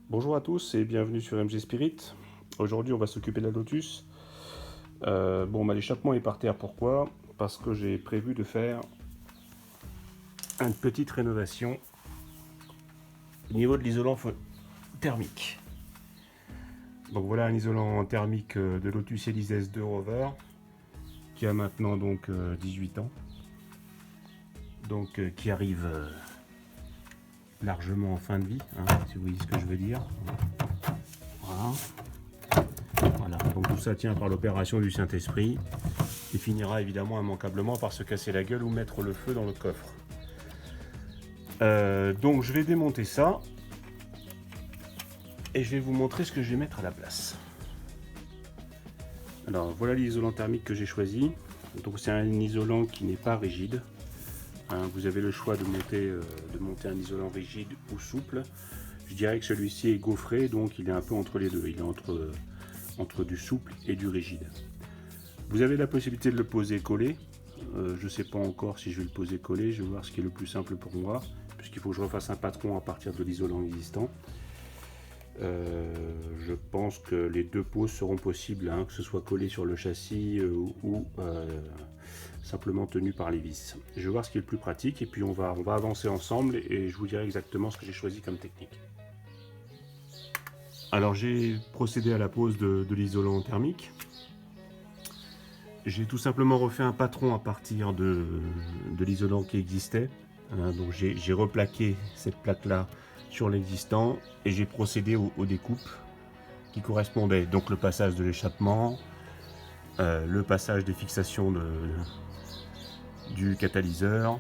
Bonjour à tous et bienvenue sur MG Spirit. Aujourd'hui on va s'occuper de la Lotus. L'échappement est par terre, pourquoi? Parce que j'ai prévu de faire une petite rénovation au niveau de l'isolant thermique. Donc voilà un isolant thermique de Lotus Elise S2 Rover qui a maintenant donc 18 ans. Donc qui arrive largement en fin de vie, hein, si vous voyez ce que je veux dire. Voilà, donc tout ça tient par l'opération du Saint-Esprit et finira évidemment immanquablement par se casser la gueule ou mettre le feu dans le coffre. Donc je vais démonter ça et je vais vous montrer ce que je vais mettre à la place. Alors voilà l'isolant thermique que j'ai choisi. Donc c'est un isolant qui n'est pas rigide. Vous avez le choix de monter un isolant rigide ou souple. Je dirais que celui-ci est gaufré, donc il est un peu entre les deux. Il est entre du souple et du rigide. Vous avez la possibilité de le poser collé. Je ne sais pas encore si je vais le poser collé. Je vais voir ce qui est le plus simple pour moi, puisqu'il faut que je refasse un patron à partir de l'isolant existant. Je pense que les deux poses seront possibles, hein, que ce soit collé sur le châssis ou simplement tenu par les vis. Je vais voir ce qui est le plus pratique et puis on va avancer ensemble et je vous dirai exactement ce que j'ai choisi comme technique. Alors j'ai procédé à la pose de l'isolant thermique. J'ai tout simplement refait un patron à partir de l'isolant qui existait. Donc j'ai replaqué cette plaque là sur l'existant et j'ai procédé aux découpes qui correspondaient. Donc le passage de l'échappement, le passage des fixations du catalyseur,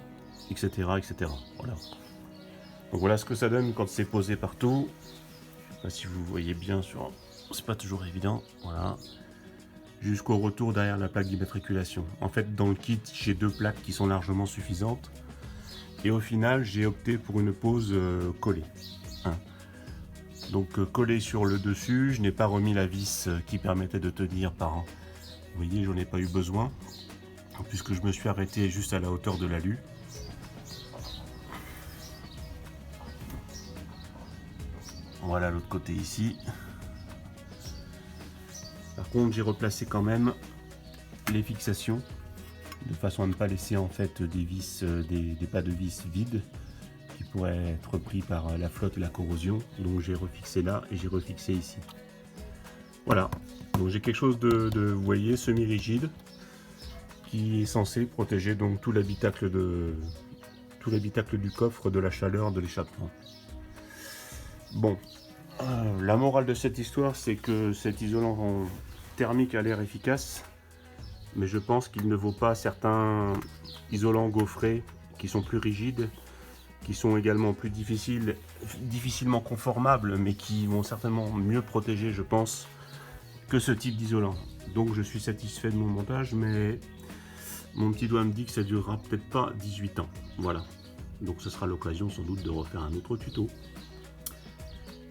etc., etc. Voilà. Donc voilà ce que ça donne quand c'est posé partout. Je sais pas si vous voyez bien sur... C'est pas toujours évident. Voilà. Jusqu'au retour derrière la plaque d'immatriculation. En fait, dans le kit, j'ai deux plaques qui sont largement suffisantes. Et au final, j'ai opté pour une pose collée. Donc collée sur le dessus, je n'ai pas remis la vis qui permettait de tenir par... Vous voyez, j'en ai pas eu besoin, puisque je me suis arrêté juste à la hauteur de l'alu. Voilà l'autre côté ici. Par contre, j'ai replacé quand même les fixations, de façon à ne pas laisser en fait des vis, des pas de vis vides qui pourraient être pris par la flotte et la corrosion. Donc j'ai refixé là et j'ai refixé ici. Voilà, donc j'ai quelque chose vous voyez, semi-rigide qui est censé protéger donc tout l'habitacle du coffre de la chaleur de l'échappement. Bon, la morale de cette histoire, c'est que cet isolant thermique a l'air efficace, mais je pense qu'il ne vaut pas certains isolants gaufrés qui sont plus rigides, qui sont également plus difficilement conformables, mais qui vont certainement mieux protéger, je pense, que ce type d'isolant. Donc je suis satisfait de mon montage, mais mon petit doigt me dit que ça durera peut-être pas 18 ans. Voilà. Donc ce sera l'occasion sans doute de refaire un autre tuto.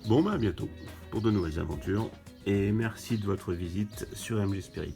Bon, à bientôt pour de nouvelles aventures et merci de votre visite sur MG Spirit.